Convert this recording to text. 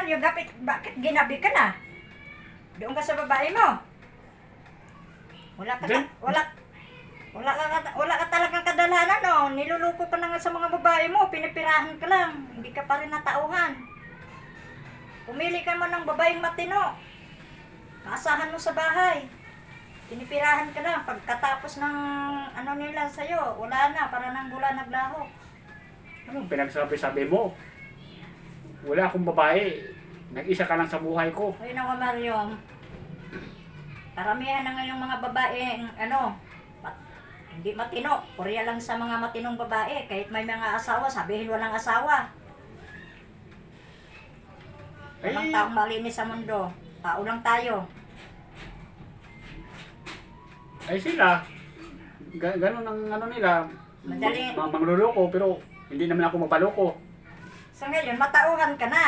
Mario, bakit ginabi ka na? Doon ka sa babae mo. Wala ka, Then, wala ka talagang kadalanan, no? Niluluko ka na nga sa mga babae mo, pinipirahan ka lang. Hindi ka pa rin natauhan. Pumili ka mo ng babaeng matino. Kaasahan mo sa bahay. Pinipirahan ka lang. Pagkatapos ng ano nila sa'yo, wala na, para nang bula naglaho. anong pinagsabi-sabi mo? Wala akong babae. Nag-isa ka lang sa buhay ko. Ay naku Mario, karamihan na ngayong mga babae, hindi matino. Purya lang sa mga matinong babae. Kahit may mga asawa, sabihin walang asawa. Walang Ay, taong malinis sa mundo. Tao lang tayo. ay sila. Ganon ang ano nila. Madali. Mangluloko pero hindi naman ako mapaloko. Sa ngayon, matauhan ka na.